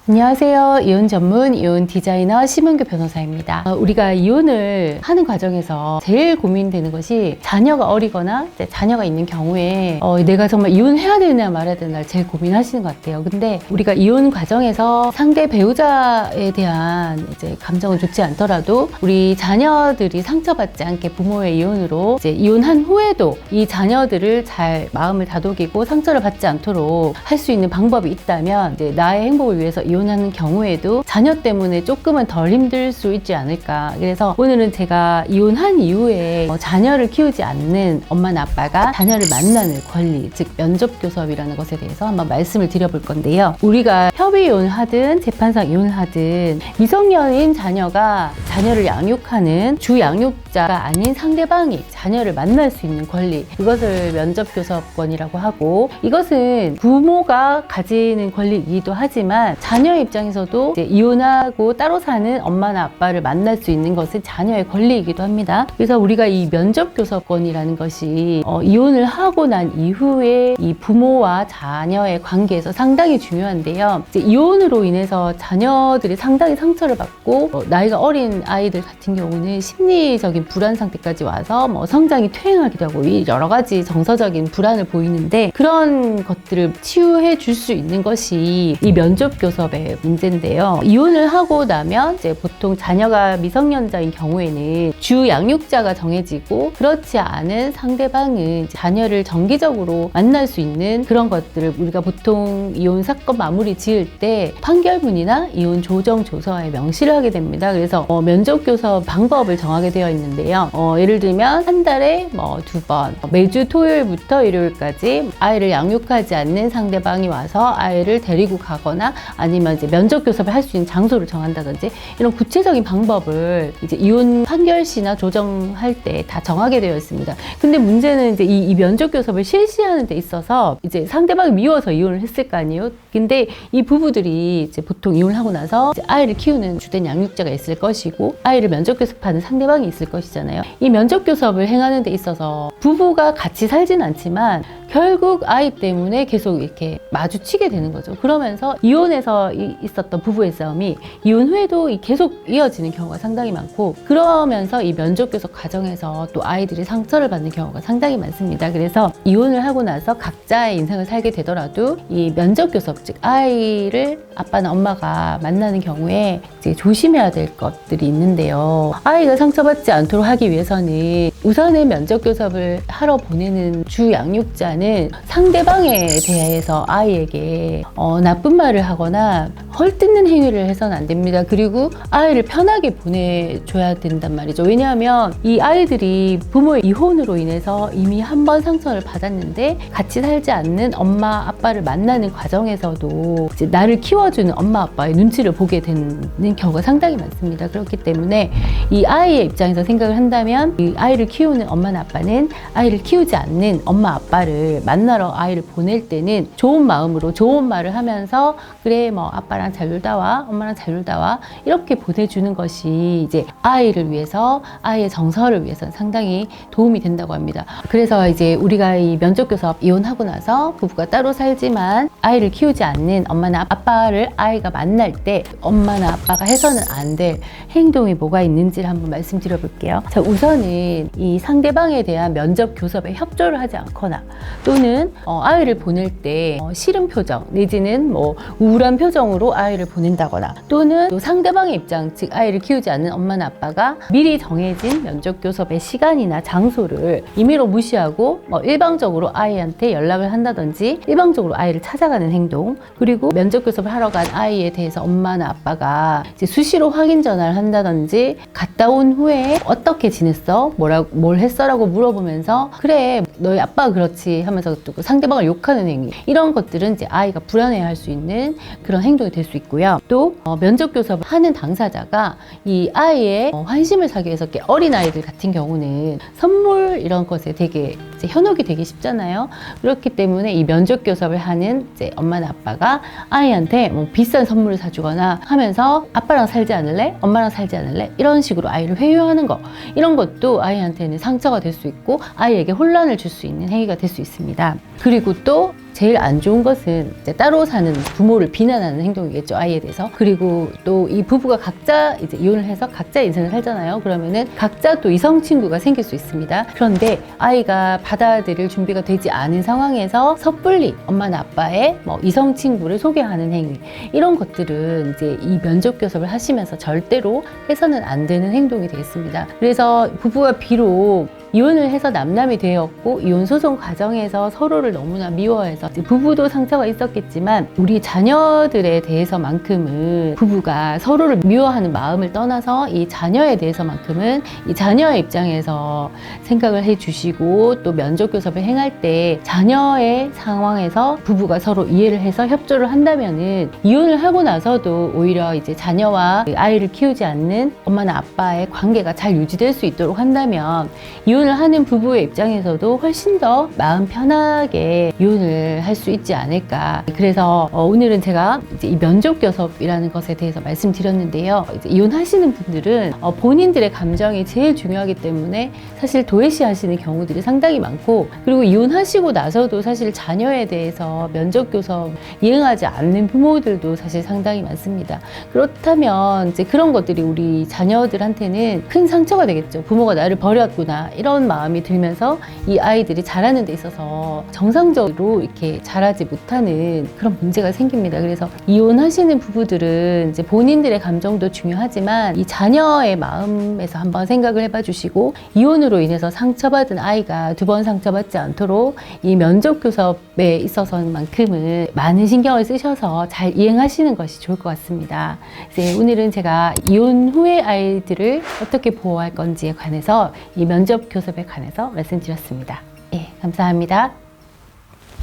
안녕하세요. 이혼 전문 이혼 디자이너 심은교 변호사입니다. 우리가 이혼을 하는 과정에서 제일 고민되는 것이 자녀가 어리거나 자녀가 있는 경우에 내가 정말 이혼해야 되나 말아야 되나 제일 고민하시는 것 같아요. 근데 우리가 이혼 과정에서 상대 배우자에 대한 감정은 좋지 않더라도 우리 자녀들이 상처받지 않게 부모의 이혼으로 이혼한 후에도 이 자녀들을 잘 마음을 다독이고 상처를 받지 않도록 할 수 있는 방법이 있다면 나의 행복을 위해서 이혼하는 경우에도 자녀 때문에 조금은 덜 힘들 수 있지 않을까. 그래서 오늘은 제가 이혼한 이후에 자녀를 키우지 않는 엄마나 아빠가 자녀를 만나는 권리, 즉 면접교섭이라는 것에 대해서 한번 말씀을 드려볼 건데요. 우리가 협의 이혼을 하든 재판상 이혼을 하든 미성년인 자녀가 자녀를 양육하는 주 양육자가 아닌 상대방이 자녀를 만날 수 있는 권리, 이것을 면접교섭권이라고 하고, 이것은 부모가 가지는 권리이기도 하지만 자녀 입장에서도 이혼하고 따로 사는 엄마나 아빠를 만날 수 있는 것은 자녀의 권리이기도 합니다. 그래서 우리가 이 면접교섭권이라는 것이 이혼을 하고 난 이후에 이 부모와 자녀의 관계에서 상당히 중요한데요. 이혼으로 인해서 자녀들이 상당히 상처를 받고 나이가 어린 아이들 같은 경우는 심리적인 불안 상태까지 와서 성장이 퇴행하기도 하고 여러 가지 정서적인 불안을 보이는데, 그런 것들을 치유해 줄 수 있는 것이 이 면접교섭의 문제인데요. 이혼을 하고 나면 보통 자녀가 미성년자인 경우에는 주 양육자가 정해지고, 그렇지 않은 상대방은 자녀를 정기적으로 만날 수 있는 그런 것들을 우리가 보통 이혼 사건 마무리 지을 때 판결문이나 이혼 조정 조서에 명시를 하게 됩니다. 그래서 면접교섭 방법을 정하게 되어 있는데요. 예를 들면 한 달에 2번, 매주 토요일부터 일요일까지 아이를 양육하지 않는 상대방이 와서 아이를 데리고 가거나, 아니면 면접교섭을 할 수 있는 장소를 정한다든지, 이런 구체적인 방법을 이혼 판결시나 조정할 때 다 정하게 되어 있습니다. 근데 문제는 이 면접교섭을 실시하는 데 있어서 상대방이 미워서 이혼을 했을 거 아니에요? 근데 이 부부들이 보통 이혼을 하고 나서 아이를 키우는 주된 양육자가 있을 것이고, 아이를 면접교섭하는 상대방이 있을 것이잖아요. 이 면접교섭을 행하는 데 있어서 부부가 같이 살진 않지만 결국 아이 때문에 계속 이렇게 마주치게 되는 거죠. 그러면서 이혼해서 있었던 부부의 싸움이 이혼 후에도 계속 이어지는 경우가 상당히 많고, 그러면서 이 면접교섭 과정에서 또 아이들이 상처를 받는 경우가 상당히 많습니다. 그래서 이혼을 하고 나서 각자의 인생을 살게 되더라도 이 면접교섭, 즉 아이를 아빠나 엄마가 만나는 경우에 조심해야 될 것들이 있는데요. 아이가 상처받지 않도록 하기 위해서는 우선의 면접교섭을 하러 보내는 주 양육자는 상대방에 대해서 아이에게 나쁜 말을 하거나 헐뜯는 행위를 해서는 안 됩니다. 그리고 아이를 편하게 보내줘야 된단 말이죠. 왜냐하면 이 아이들이 부모의 이혼으로 인해서 이미 한 번 상처를 받았는데, 같이 살지 않는 엄마 아빠를 만나는 과정에서도 나를 키워주는 엄마 아빠의 눈치를 보게 되는 경우가 상당히 많습니다. 그렇기 때문에 이 아이의 입장에서 생각을 한다면, 이 아이를 키우는 엄마나 아빠는 아이를 키우지 않는 엄마 아빠를 만나러 아이를 보낼 때는 좋은 마음으로 좋은 말을 하면서, 그래 아빠랑 잘 놀다 와, 엄마랑 잘 놀다 와, 이렇게 보내주는 것이 아이를 위해서, 아이의 정서를 위해서는 상당히 도움이 된다고 합니다. 그래서 우리가 이 면접교섭 이혼하고 나서 부부가 따로 살지만 아이를 키우지 않는 엄마나 아빠를 아이가 만날 때 엄마나 아빠가 해서는 안 될 행동이 뭐가 있는지를 한번 말씀드려 볼게요. 자, 우선은 이 상대방에 대한 면접교섭에 협조를 하지 않거나, 또는 아이를 보낼 때 싫은 표정 내지는 우울한 표정으로 아이를 보낸다거나, 또는 또 상대방의 입장, 즉 아이를 키우지 않는 엄마나 아빠가 미리 정해진 면접교섭의 시간이나 장소를 임의로 무시하고 일방적으로 아이한테 연락을 한다든지 일방적으로 아이를 찾아가는 행동, 그리고 면접교섭을 하러 간 아이에 대해서 엄마나 아빠가 수시로 확인 전화를 한다든지, 갔다 온 후에 어떻게 지냈어? 뭘 했어? 라고 물어보면서 그래 너희 아빠가 그렇지 하면서 또 상대방을 욕하는 행위, 이런 것들은 아이가 불안해할 수 있는 그런 행동이 될 수 있고요. 또 면접교섭을 하는 당사자가 이 아이의 환심을 사기 위해서 어린 아이들 같은 경우는 선물 이런 것에 되게 현혹이 되기 쉽잖아요. 그렇기 때문에 이 면접교섭을 하는 엄마나 아빠가 아이한테 비싼 선물을 사주거나 하면서 아빠랑 살지 않을래? 엄마랑 살지 않을래? 이런 식으로 아이를 회유하는 거, 이런 것도 아이한테는 상처가 될 수 있고 아이에게 혼란을 줄 수 있는 행위가 될 수 있습니다. 그리고 또 제일 안 좋은 것은 이제 따로 사는 부모를 비난하는 행동이겠죠, 아이에 대해서. 그리고 또 이 부부가 각자 이제 이혼을 해서 각자 인생을 살잖아요. 그러면은 각자 또 이성 친구가 생길 수 있습니다. 그런데 아이가 받아들일 준비가 되지 않은 상황에서 섣불리 엄마나 아빠의 뭐 이성 친구를 소개하는 행위, 이런 것들은 이제 이 면접 교섭을 하시면서 절대로 해서는 안 되는 행동이 되겠습니다. 그래서 부부가 비록 이혼을 해서 남남이 되었고 이혼 소송 과정에서 서로를 너무나 미워해서 부부도 상처가 있었겠지만, 우리 자녀들에 대해서만큼은 부부가 서로를 미워하는 마음을 떠나서 이 자녀에 대해서만큼은 이 자녀의 입장에서 생각을 해주시고, 또 면접 교섭을 행할 때 자녀의 상황에서 부부가 서로 이해를 해서 협조를 한다면은 이혼을 하고 나서도 오히려 이제 자녀와 아이를 키우지 않는 엄마나 아빠의 관계가 잘 유지될 수 있도록 한다면, 이혼을 하는 부부의 입장에서도 훨씬 더 마음 편하게 이혼을 할 수 있지 않을까. 그래서 오늘은 제가 이제 이 면접 교섭이라는 것에 대해서 말씀드렸는데요. 이제 이혼하시는 분들은 본인들의 감정이 제일 중요하기 때문에 사실 도외시하시는 경우들이 상당히 많고, 그리고 이혼하시고 나서도 사실 자녀에 대해서 면접 교섭 이행하지 않는 부모들도 사실 상당히 많습니다. 그렇다면 이제 그런 것들이 우리 자녀들한테는 큰 상처가 되겠죠. 부모가 나를 버렸구나, 이런 마음이 들면서 이 아이들이 자라는 데 있어서 정상적으로 이렇게 자라지 못하는 그런 문제가 생깁니다. 그래서 이혼하시는 부부들은 이제 본인들의 감정도 중요하지만 이 자녀의 마음에서 한번 생각을 해봐 주시고, 이혼으로 인해서 상처받은 아이가 두 번 상처받지 않도록 이 면접 교섭에 있어서만큼은 많은 신경을 쓰셔서 잘 이행하시는 것이 좋을 것 같습니다. 이제 오늘은 제가 이혼 후의 아이들을 어떻게 보호할 건지에 관해서 이 면접 교섭에 관해서 말씀드렸습니다. 예, 감사합니다.